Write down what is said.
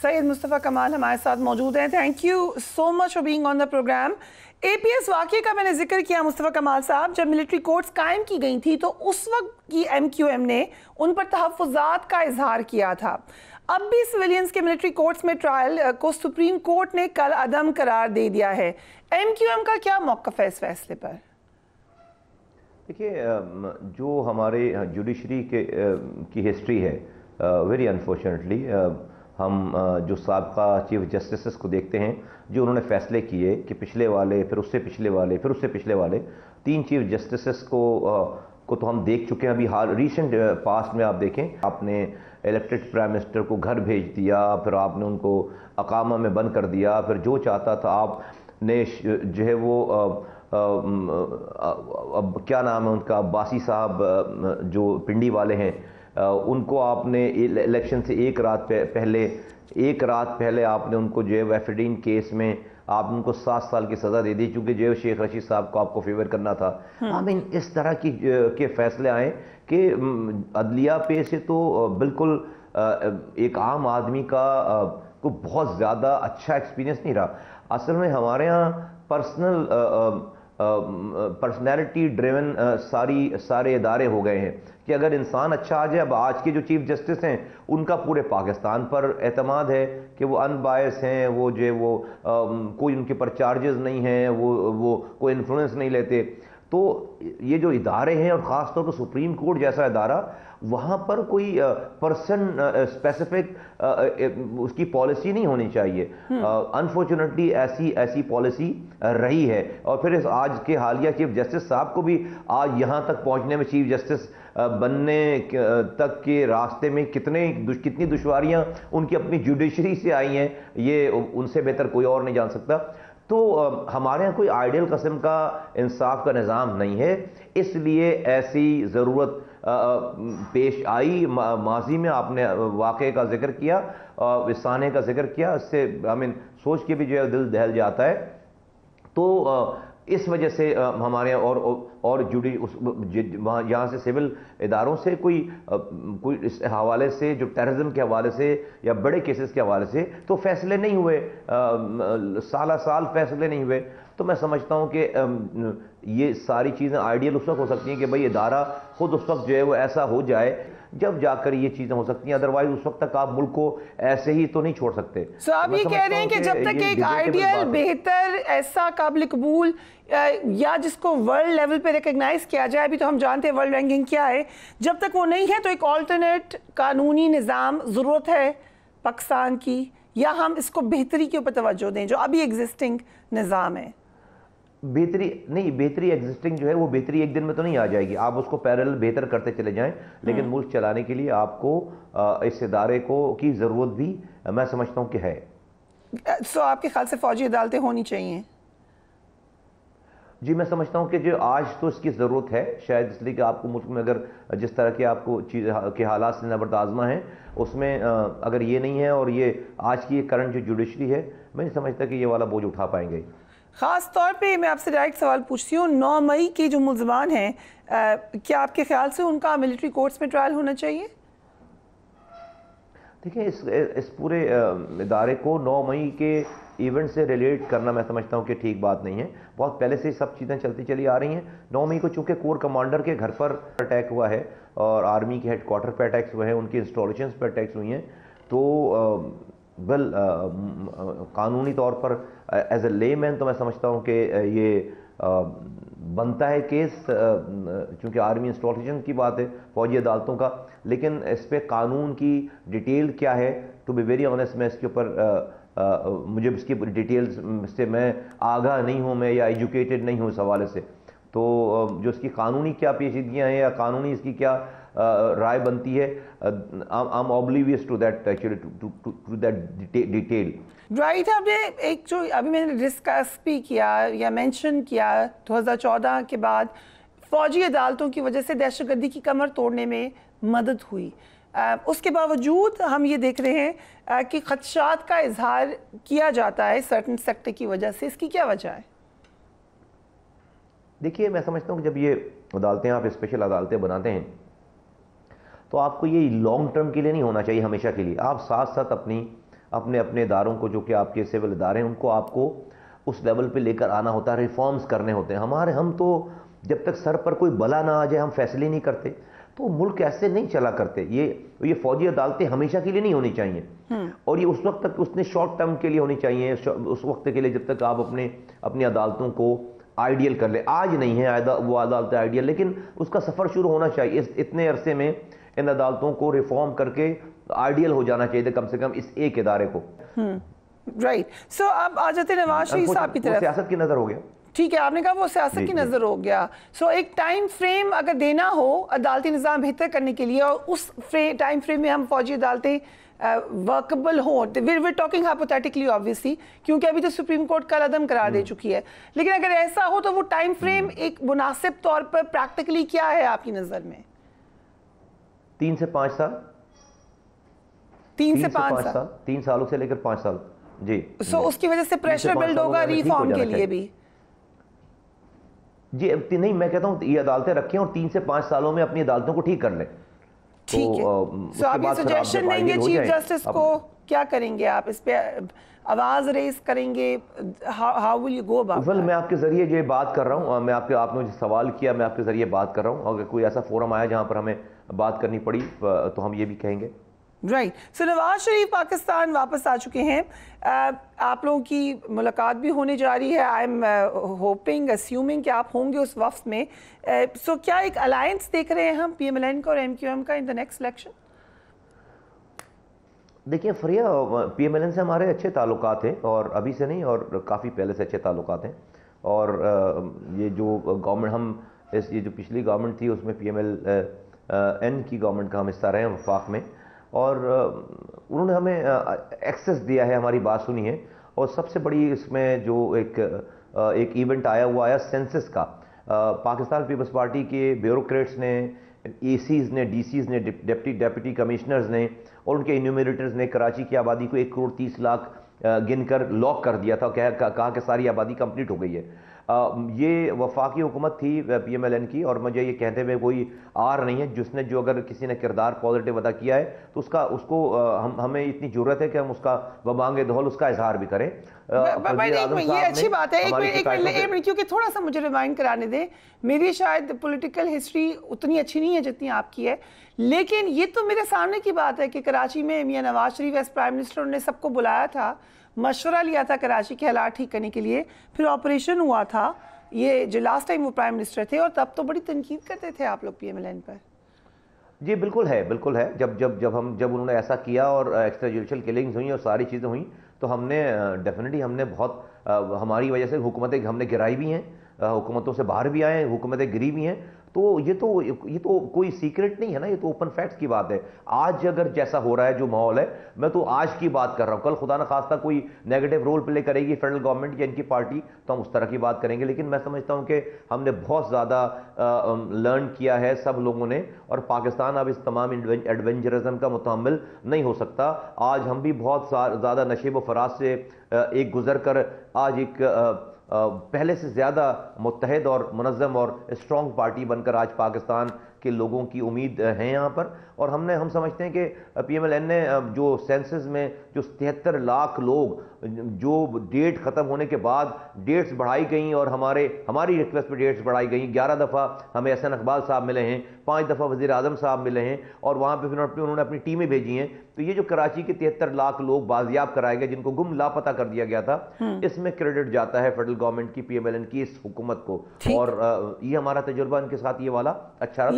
सैयद मुस्तफ़ा कमाल हमारे साथ मौजूद हैं। Thank you so much for being on the program. APS वाक़े का मैंने जिक्र किया मुस्तफ़ा कमाल साहब, जब मिलिट्री कोर्ट्स कायम की गई थी तो उस वक्त की MQM ने उन पर तहफ़्फ़ुज़ात का इजहार किया था। अब भी सिविलियंस के मिलिट्री कोर्ट्स में ट्रायल को सुप्रीम कोर्ट ने कल अदम करार दे दिया है। MQM का क्या मौक़िफ़ है इस फैसले पर? देखिए, जो हमारे जुडिशरी की हिस्ट्री है, वेरी अनफॉर्चुनेटली हम जो साबका चीफ जस्टिस को देखते हैं, जो उन्होंने फैसले किए कि पिछले वाले, फिर उससे पिछले वाले, फिर उससे पिछले वाले 3 चीफ जस्टिस को तो हम देख चुके हैं। अभी हाल रिसेंट पास्ट में आप देखें, आपने इलेक्टेड प्राइम मिनिस्टर को घर भेज दिया, फिर आपने उनको अकामा में बंद कर दिया, फिर जो चाहता था आपने जो है वो अब क्या नाम है उनका, अब्बासी साहब जो पिंडी वाले हैं, उनको आपने इलेक्शन से एक रात पहले आपने उनको जो है एफिडीन केस में आपने उनको 7 साल की सज़ा दे दी, क्योंकि जो शेख रशीद साहब को आपको फेवर करना था। आई मीन इस तरह के फैसले आए कि अदलिया पे से तो बिल्कुल एक आम आदमी का को बहुत ज़्यादा अच्छा एक्सपीरियंस नहीं रहा। असल में हमारे यहाँ पर्सनैलिटी ड्रिवन सारे इदारे हो गए हैं कि अगर इंसान अच्छा आ जाए। अब आज के जो चीफ जस्टिस हैं उनका पूरे पाकिस्तान पर एतमाद है कि वो अनबायस हैं, वो जो है वो कोई उनके पर चार्जेस नहीं हैं, वो कोई इन्फ्लुएंस नहीं लेते। तो ये जो इदारे हैं, और ख़ास तौर पर सुप्रीम कोर्ट जैसा इदारा, वहाँ पर कोई पर्सन स्पेसिफिक उसकी पॉलिसी नहीं होनी चाहिए। अनफॉर्चुनेटली ऐसी पॉलिसी रही है। और फिर इस आज के हालिया चीफ जस्टिस साहब को भी आज यहाँ तक पहुँचने में, चीफ जस्टिस बनने तक के रास्ते में कितनी दुश्वारियाँ उनकी अपनी जुडिशरी से आई हैं, ये उनसे बेहतर कोई और नहीं जान सकता। तो हमारे यहाँ कोई आइडियल किस्म का इंसाफ का निज़ाम नहीं है, इसलिए ऐसी ज़रूरत पेश आई। माजी में आपने वाक़े का जिक्र किया, विसाने का जिक्र किया, इससे सोच के भी जो है दिल दहल जाता है। तो इस वजह से हमारे यहाँ और जुड़ी यहाँ से सिविल इदारों से कोई इस हवाले से, जो टेररिज्म के हवाले से या बड़े केसेस के हवाले से तो फैसले नहीं हुए, साल फैसले नहीं हुए। तो मैं समझता हूँ कि ये सारी चीज़ें आइडियल उस वक्त हो सकती हैं कि भाई इदारा खुद उस वक्त जो है वो ऐसा हो जाए जब जाकर ये चीज़ें हो सकती हैं, अदरवाइज उस वक्त तक आप मुल्क को ऐसे ही तो नहीं छोड़ सकते। सो आप ये कह रहे हैं कि जब तक एक आइडियल, बेहतर, ऐसा काबिल कबूल या जिसको वर्ल्ड लेवल पे रिकग्नाइज किया जाए, अभी तो हम जानते हैं वर्ल्ड रैंकिंग क्या है, जब तक वो नहीं है तो एक ऑल्टरनेट कानूनी निज़ाम ज़रूरत है पाकिस्तान की, या हम इसको बेहतरी के ऊपर तवज्जो दें जो अभी एग्जिस्टिंग निज़ाम है? बेहतरी एग्जिस्टिंग जो है वो बेहतरी एक दिन में तो नहीं आ जाएगी। आप उसको पैरेलल बेहतर करते चले जाएं, लेकिन मुल्क चलाने के लिए आपको इस इदारे की ज़रूरत भी मैं समझता हूँ कि है। सो आपके ख्याल से फ़ौजी अदालतें होनी चाहिए? जी, मैं समझता हूँ कि जो आज तो इसकी ज़रूरत है, शायद इसलिए कि आपको मुल्क में अगर जिस तरह के आपको चीज़ के हालात से नबर्द आज़मा हैं, उसमें अगर ये नहीं है और ये आज की करंट जो जुडिशरी है, मैं नहीं समझता कि ये वाला बोझ उठा पाएंगे। ख़ास तौर पे मैं आपसे डायरेक्ट सवाल पूछती हूँ, 9 मई के जो मुल्ज़मान हैं, क्या आपके ख्याल से उनका मिलिट्री कोर्ट्स में ट्रायल होना चाहिए? देखिए, इस पूरे इदारे को 9 मई के इवेंट से रिलेट करना मैं समझता हूँ कि ठीक बात नहीं है। बहुत पहले से सब चीज़ें चलती चली आ रही हैं। 9 मई को चूँकि कोर कमांडर के घर पर अटैक हुआ है और आर्मी के हेडक्वार्टर पर अटैक्स हुए हैं, उनकी इंस्टॉलेशंस पर अटैक्स हुई हैं, तो कानूनी तौर पर एज ए लेमैन तो मैं समझता हूँ कि ये बनता है केस, चूँकि आर्मी इंस्टॉलेशन की बात है, फौजी अदालतों का। लेकिन इस पर कानून की डिटेल क्या है, टू बी वेरी ऑनेस्ट, मैं इसके ऊपर मुझे इसकी डिटेल्स से मैं आगाह नहीं हूँ, मैं या एजुकेटेड नहीं हूँ इस हवाले से। तो जो इसकी कानूनी क्या पेचीदगियाँ हैं या कानूनी इसकी क्या राय बनती है, I am oblivious to that actually, to that detail. Right, आपने एक जो अभी मैंने डिस्कस भी किया या मेंशन किया, 2014 के बाद फौजी अदालतों की वजह से दहशतगर्दी की कमर तोड़ने में मदद हुई, उसके बावजूद हम ये देख रहे हैं कि खदशात का इजहार किया जाता है सर्टन सेक्टर की वजह से। इसकी क्या वजह है? देखिए, मैं समझता हूँ कि जब ये अदालतें, आप स्पेशल अदालतें बनाते हैं, तो आपको ये लॉन्ग टर्म के लिए नहीं होना चाहिए, हमेशा के लिए। आप साथ साथ अपनी अपने अपने इदारों को, जो कि आपके सिविल इदारे हैं, उनको आपको उस लेवल पे लेकर आना होता है, रिफॉर्म्स करने होते हैं। हम तो जब तक सर पर कोई बला ना आ जाए हम फैसले नहीं करते। तो मुल्क ऐसे नहीं चला करते। ये फौजी अदालतें हमेशा के लिए नहीं होनी चाहिए, और ये उस वक्त तक, उसने शॉर्ट टर्म के लिए होनी चाहिए, उस वक्त के लिए जब तक आप अपनी अदालतों को आइडियल कर ले। आज नहीं है वो अदालतें आइडियल, लेकिन उसका सफ़र शुरू होना चाहिए। इतने अरसे में इन अदालतों को रिफॉर्म करके आइडियल हो जाना चाहिए कम से कम इस एक इदारे को। राइट। सो अब आ जाते हैं नवाज शरीफ साहब की तरफ। सियासत की नज़र हो गया। ठीक है, आपने कहा वो सियासत की नज़र हो गया। सो एक टाइम फ्रेम अगर देना हो अदालती निज़ाम बेहतर करने के लिए, और उस टाइम फ्रेम में हम फौजी अदालतें वर्कबल हो, वीर टॉकिंग हाइपोथेटिकली ऑब्वियसली, क्योंकि अभी तो सुप्रीम कोर्ट कल अदम करार दे चुकी है, लेकिन अगर ऐसा हो तो वो टाइम फ्रेम एक मुनासिब तौर पर प्रैक्टिकली क्या है आपकी नज़र में? 3 से 5 साल। 3 से 5 साल, 3 सालों से लेकर 5 साल जी। सो उसकी वजह से प्रेशर बिल्ड होगा रिफॉर्म के लिए भी जी। नहीं, मैं कहता हूँ ये अदालतें रखें और 3 से 5 सालों में अपनी अदालतों को ठीक कर लें। ठीक है। सो आप ये सजेशन देंगे चीफ जस्टिस को, क्या करेंगे आप इस पे? आवाज रेस करेंगे? How will you go about? Well, मैं आपके जरिए ये बात कर रहा हूँ, आपने मुझे सवाल किया, मैं आपके जरिए बात कर रहा हूँ। अगर कोई ऐसा फोरम आया जहाँ पर हमें बात करनी पड़ी तो हम ये भी कहेंगे। राइट। सो नवाज शरीफ पाकिस्तान वापस आ चुके हैं। आप लोगों की मुलाकात भी होने जा रही है। आई एम होपिंग, अस्यूमिंग कि आप होंगे उस वफ्त में। सो क्या एक अलायंस देख रहे हैं हम PMLN का और MQM का इन द नेक्स्ट इलेक्शन? देखिए फरिया, PMLN से हमारे अच्छे ताल्लुकात हैं, और अभी से नहीं, और काफ़ी पहले से अच्छे ताल्लुकात हैं। और ये जो गवर्नमेंट ये जो पिछली गवर्नमेंट थी उसमें PMLN की गवर्नमेंट का हम हिस्सा रहे हैं वफाक में, और उन्होंने हमें एक्सेस दिया है, हमारी बात सुनी है। और सबसे बड़ी इसमें जो एक इवेंट आया सेंसस का। पाकिस्तान पीपल्स पार्टी के ब्यूरोक्रेट्स ने, ACs ने, DCs ने, डेप्यूटी कमिश्नर्स ने और उनके इन्यूमरेटर्स ने कराची की आबादी को 1 करोड़ 30 लाख गिनकर लॉक कर दिया था। कहा कि सारी आबादी कंप्लीट हो गई है। ये वफाकी हुकूमत थी PMLN की, और मुझे ये कहते हुए कोई आर नहीं है जिसने, जो अगर किसी ने किरदार पॉजिटिव अदा किया है तो उसको हमें इतनी ज़रूरत है कि हम उसका बमांगे दौल उसका इजहार भी करें। ये अच्छी बात है। एक मिनट, क्योंकि थोड़ा सा मुझे रिमाइंड कराने दें। मेरी शायद पॉलिटिकल हिस्ट्री उतनी अच्छी नहीं है जितनी आपकी है, लेकिन ये तो मेरे सामने की बात है कि कराची में मियां Nawaz Sharif as prime minister ने सबको बुलाया था, मशवरा लिया था कराची के हालात ठीक करने के लिए, फिर ऑपरेशन हुआ था, ये जो लास्ट टाइम वो प्राइम मिनिस्टर थे, और तब तो बड़ी तनकीद करते थे आप लोग PMLN पर। जी बिल्कुल है। जब उन्होंने ऐसा किया और एक्स्ट्रा जुडिशल किलिंग्स हुई और सारी चीज़ें हुई, तो हमने डेफिनेटली हमने बहुत हमारी वजह से हुकूमतें हमने गिराई भी हैं, हुकूमतों से बाहर भी आए, हुकूमतें गिरी भी हैं। तो ये तो कोई सीक्रेट नहीं है ना, ये तो ओपन फैक्ट्स की बात है। आज अगर जैसा हो रहा है जो माहौल है, मैं तो आज की बात कर रहा हूँ। कल खुदा न खास्ता कोई नेगेटिव रोल प्ले करेगी फेडरल गवर्नमेंट या इनकी पार्टी, तो हम उस तरह की बात करेंगे। लेकिन मैं समझता हूँ कि हमने बहुत ज़्यादा लर्न किया है सब लोगों ने, और पाकिस्तान अब इस तमाम एडवेंचरिज्म का मुतहम्मिल नहीं हो सकता। आज हम भी बहुत ज़्यादा नशेब व फराज से एक गुजर कर आज एक पहले से ज़्यादा मुत्तहद और मुनज़्ज़म और स्ट्रॉन्ग पार्टी बनकर आज पाकिस्तान के लोगों की उम्मीद है यहाँ पर। और हम समझते हैं कि PMLN ने जो सेंसस में जो 73 लाख लोग, जो डेट ख़त्म होने के बाद डेट्स बढ़ाई गई और हमारी रिक्वेस्ट पर डेट्स बढ़ाई गई। 11 दफ़ा हमें एहसन इकबाल साहब मिले हैं, 5 दफ़ा वज़ीर आज़म साहब मिले हैं, और वहाँ पर फिर उन्होंने अपनी टीमें भेजी हैं। तो ये जो कराची के 73 लाख लोग बाजियाब कराए गए, जिनको गुम लापता कर दिया गया था, इसमें क्रेडिट जाता है फेडरल गवर्नमेंट की, PMLN की इस हुकूमत को। और ये हमारा तजुर्बा इनके साथ ये वाला अच्छा रहा।